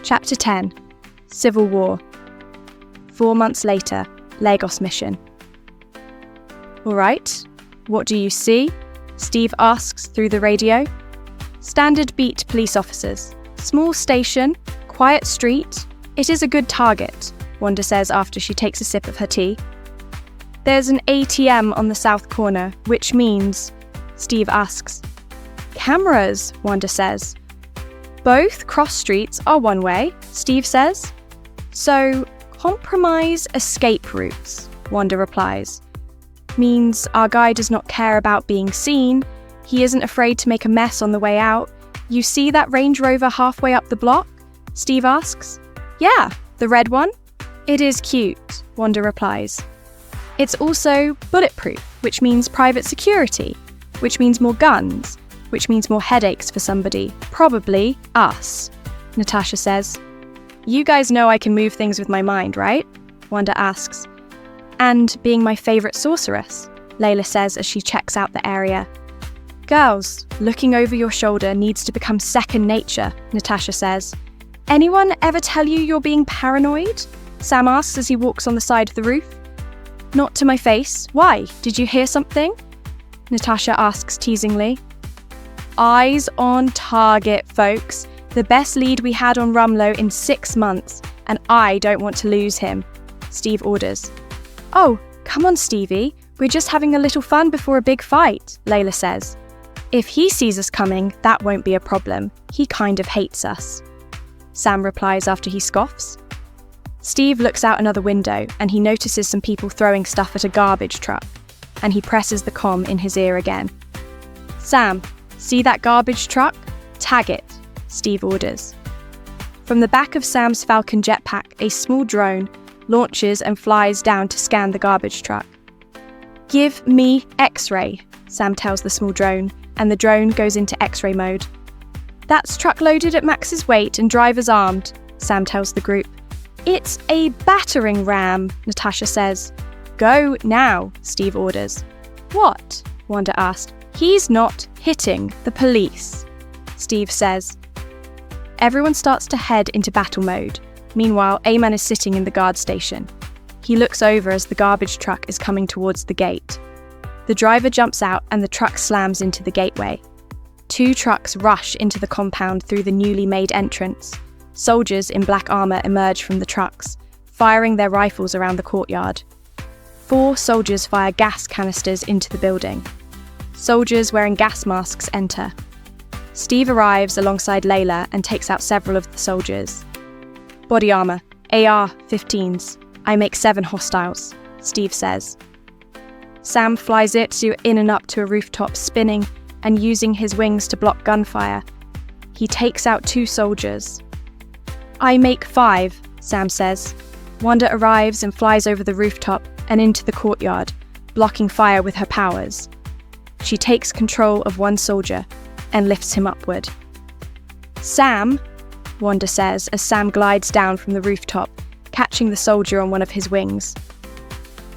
Chapter 10. Civil War. 4 months later, Lagos mission. "All right, what do you see?" Steve asks through the radio. "Standard beat police officers. Small station, quiet street. It is a good target," Wanda says after she takes a sip of her tea. "There's an ATM on the south corner, which means," Steve asks. "Cameras," Wanda says. "Both cross streets are one way," Steve says. "So, compromise escape routes," Wanda replies. "Means our guy does not care about being seen. He isn't afraid to make a mess on the way out. You see that Range Rover halfway up the block?" Steve asks. "Yeah, the red one?" "It is cute," Wanda replies. "It's also bulletproof, which means private security, which means more guns, which means more headaches for somebody. Probably us," Natasha says. "You guys know I can move things with my mind, right?" Wanda asks. "And being my favourite sorceress," Laila says as she checks out the area. "Girls, looking over your shoulder needs to become second nature," Natasha says. "Anyone ever tell you you're being paranoid?" Sam asks as he walks on the side of the roof. "Not to my face. Why? Did you hear something?" Natasha asks teasingly. "Eyes on target, folks. The best lead we had on Rumlow in 6 months, and I don't want to lose him," Steve orders. "Oh, come on, Stevie. We're just having a little fun before a big fight," Laila says. "If he sees us coming, that won't be a problem. He kind of hates us," Sam replies after he scoffs. Steve looks out another window and he notices some people throwing stuff at a garbage truck, and he presses the comm in his ear again. "Sam, see that garbage truck? Tag it," Steve orders. From the back of Sam's Falcon jetpack, a small drone launches and flies down to scan the garbage truck. "Give me X-ray," Sam tells the small drone, and the drone goes into X-ray mode. "That's truck loaded at max's weight and driver's armed," Sam tells the group. "It's a battering ram," Natasha says. "Go now," Steve orders. "What?" Wanda asked. "He's not hitting the police," Steve says. Everyone starts to head into battle mode. Meanwhile, Ayman is sitting in the guard station. He looks over as the garbage truck is coming towards the gate. The driver jumps out and the truck slams into the gateway. 2 trucks rush into the compound through the newly made entrance. Soldiers in black armour emerge from the trucks, firing their rifles around the courtyard. 4 soldiers fire gas canisters into the building. Soldiers wearing gas masks enter. Steve arrives alongside Laila and takes out several of the soldiers. "Body armour, AR-15s. I make 7 hostiles," Steve says. Sam flies it in and up to a rooftop, spinning and using his wings to block gunfire. He takes out 2 soldiers. "I make 5, Sam says. Wanda arrives and flies over the rooftop and into the courtyard, blocking fire with her powers. She takes control of 1 soldier and lifts him upward. "Sam," Wanda says as Sam glides down from the rooftop, catching the soldier on one of his wings.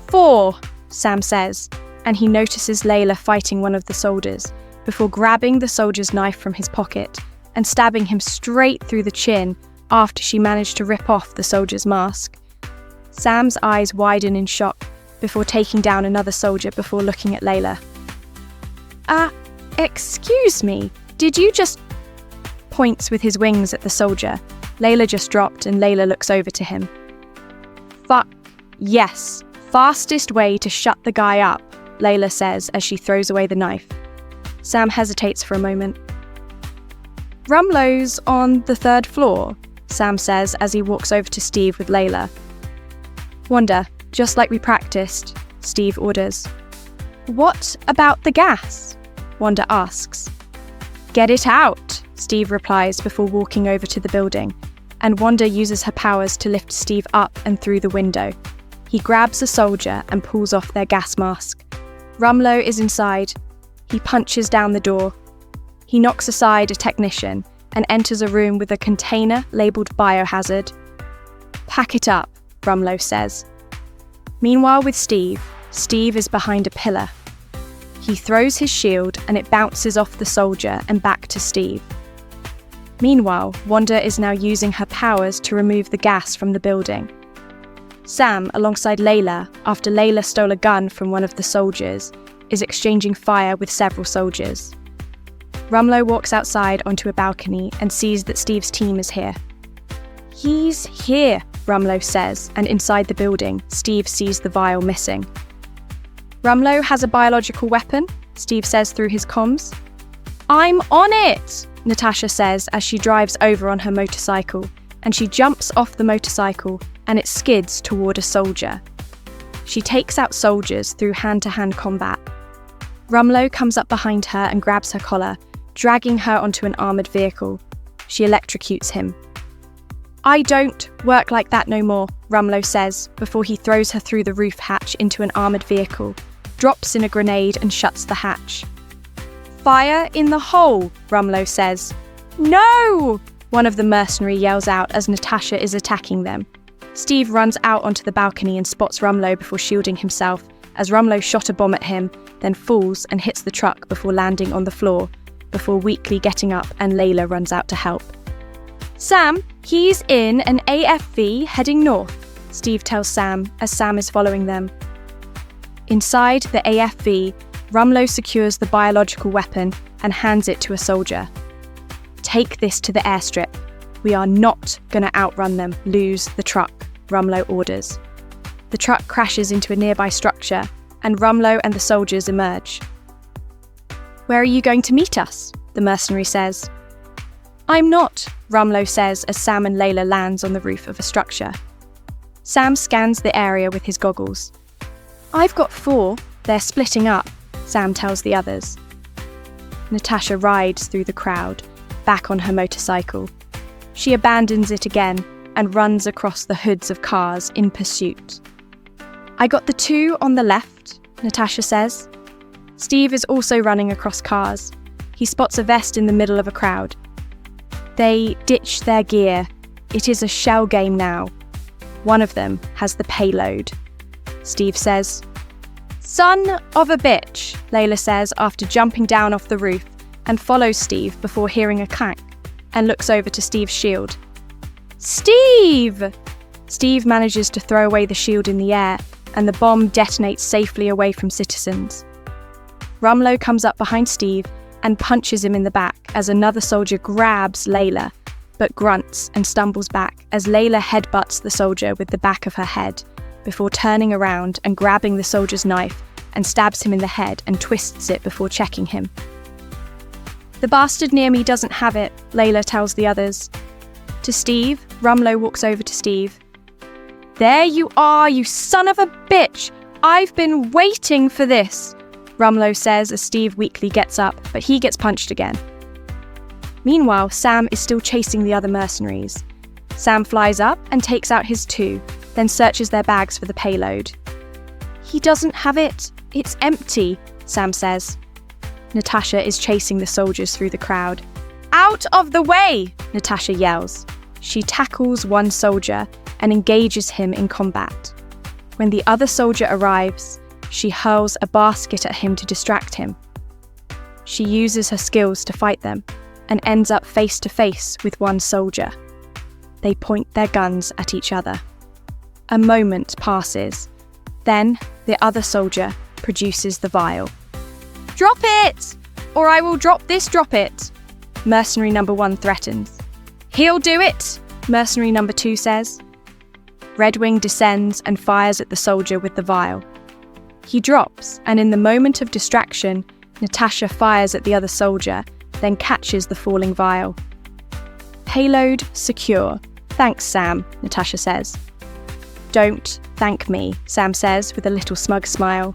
"4, Sam says, and he notices Laila fighting one of the soldiers before grabbing the soldier's knife from his pocket and stabbing him straight through the chin after she managed to rip off the soldier's mask. Sam's eyes widen in shock before taking down another soldier before looking at Laila. Excuse me, did you just..." Points with his wings at the soldier. Laila just dropped and Laila looks over to him. "Fuck, yes, fastest way to shut the guy up," Laila says as she throws away the knife. Sam hesitates for a moment. "Rumlow's on the 3rd floor," Sam says as he walks over to Steve with Laila. "Wanda, just like we practiced," Steve orders. "What about the gas?" Wanda asks. "Get it out," Steve replies before walking over to the building, and Wanda uses her powers to lift Steve up and through the window. He grabs a soldier and pulls off their gas mask. Rumlow is inside. He punches down the door. He knocks aside a technician and enters a room with a container labelled biohazard. "Pack it up," Rumlow says. Meanwhile with Steve is behind a pillar. He throws his shield and it bounces off the soldier and back to Steve. Meanwhile, Wanda is now using her powers to remove the gas from the building. Sam, alongside Layla, after Layla stole a gun from one of the soldiers, is exchanging fire with several soldiers. Rumlow walks outside onto a balcony and sees that Steve's team is here. "He's here," Rumlow says, and inside the building, Steve sees the vial missing. "Rumlow has a biological weapon," Steve says through his comms. "I'm on it," Natasha says as she drives over on her motorcycle, and she jumps off the motorcycle and it skids toward a soldier. She takes out soldiers through hand-to-hand combat. Rumlow comes up behind her and grabs her collar, dragging her onto an armoured vehicle. She electrocutes him. "I don't work like that no more," Rumlow says, before he throws her through the roof hatch into an armoured vehicle, drops in a grenade and shuts the hatch. "Fire in the hole," Rumlow says. "No!" one of the mercenary yells out as Natasha is attacking them. Steve runs out onto the balcony and spots Rumlow before shielding himself, as Rumlow shot a bomb at him, then falls and hits the truck before landing on the floor, before weakly getting up and Layla runs out to help. "Sam, he's in an AFV heading north," Steve tells Sam as Sam is following them. Inside the AFV, Rumlow secures the biological weapon and hands it to a soldier. "Take this to the airstrip. We are not going to outrun them, lose the truck," Rumlow orders. The truck crashes into a nearby structure, and Rumlow and the soldiers emerge. "Where are you going to meet us?" the mercenary says. "I'm not," Rumlow says as Sam and Layla lands on the roof of a structure. Sam scans the area with his goggles. "I've got 4. They're splitting up," Sam tells the others. Natasha rides through the crowd, back on her motorcycle. She abandons it again and runs across the hoods of cars in pursuit. "I got the 2 on the left," Natasha says. Steve is also running across cars. He spots a vest in the middle of a crowd. They ditch their gear. It is a shell game now. One of them has the payload. Steve says. "Son of a bitch," Layla says after jumping down off the roof, and follows Steve before hearing a clank and looks over to Steve's shield. "Steve!" Steve manages to throw away the shield in the air, and the bomb detonates safely away from citizens. Rumlow comes up behind Steve and punches him in the back as another soldier grabs Layla, but grunts and stumbles back as Layla headbutts the soldier with the back of her head, before turning around and grabbing the soldier's knife and stabs him in the head and twists it before checking him. "The bastard near me doesn't have it," Layla tells the others. To Steve, Rumlow walks over to Steve. "There you are, you son of a bitch! I've been waiting for this," Rumlow says as Steve weakly gets up, but he gets punched again. Meanwhile, Sam is still chasing the other mercenaries. Sam flies up and takes out his 2, then searches their bags for the payload. "He doesn't have it. It's empty," Sam says. Natasha is chasing the soldiers through the crowd. "Out of the way!" Natasha yells. She tackles one soldier and engages him in combat. When the other soldier arrives, she hurls a basket at him to distract him. She uses her skills to fight them and ends up face to face with one soldier. They point their guns at each other. A moment passes. Then the other soldier produces the vial. "Drop it! Or I will drop it!" Mercenary number 1 threatens. "He'll do it!" Mercenary number 2 says. Redwing descends and fires at the soldier with the vial. He drops, and in the moment of distraction, Natasha fires at the other soldier, then catches the falling vial. "Payload secure. Thanks, Sam," Natasha says. "Don't thank me," Sam says with a little smug smile.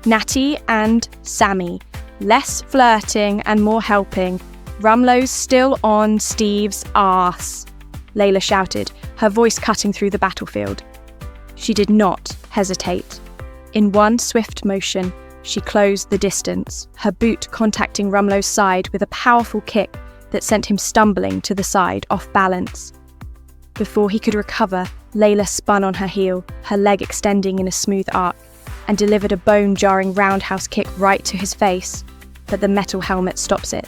"Natty and Sammy. Less flirting and more helping. Rumlow's still on Steve's arse," Layla shouted, her voice cutting through the battlefield. She did not hesitate. In one swift motion, she closed the distance, her boot contacting Rumlow's side with a powerful kick that sent him stumbling to the side off balance. Before he could recover, Layla spun on her heel, her leg extending in a smooth arc, and delivered a bone-jarring roundhouse kick right to his face, but the metal helmet stops it.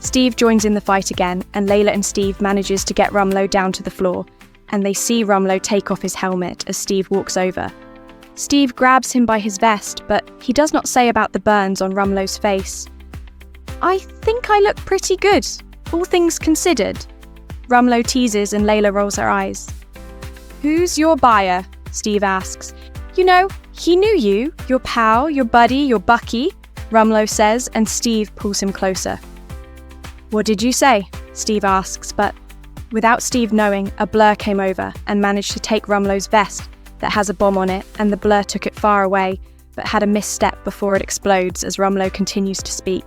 Steve joins in the fight again, and Laila and Steve manages to get Rumlow down to the floor, and they see Rumlow take off his helmet as Steve walks over. Steve grabs him by his vest, but he does not say about the burns on Rumlow's face. "I think I look pretty good, all things considered," Rumlow teases and Laila rolls her eyes. "Who's your buyer?" Steve asks. "You know, he knew you, your pal, your buddy, your Bucky," Rumlow says, and Steve pulls him closer. "What did you say?" Steve asks, but without Steve knowing, a blur came over and managed to take Rumlow's vest that has a bomb on it, and the blur took it far away, but had a misstep before it explodes as Rumlow continues to speak.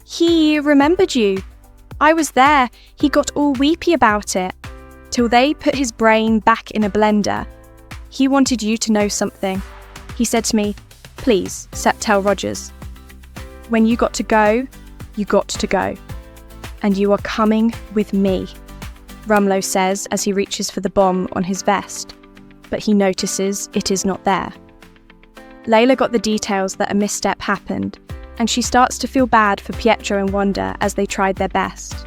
"He remembered you. I was there. He got all weepy about it. Till they put his brain back in a blender. He wanted you to know something. He said to me, 'Please, tell Rogers. When you got to go, you got to go. And you are coming with me,' Rumlow says as he reaches for the bomb on his vest, but he notices it is not there. Laila got the details that a misstep happened, and she starts to feel bad for Pietro and Wanda as they tried their best.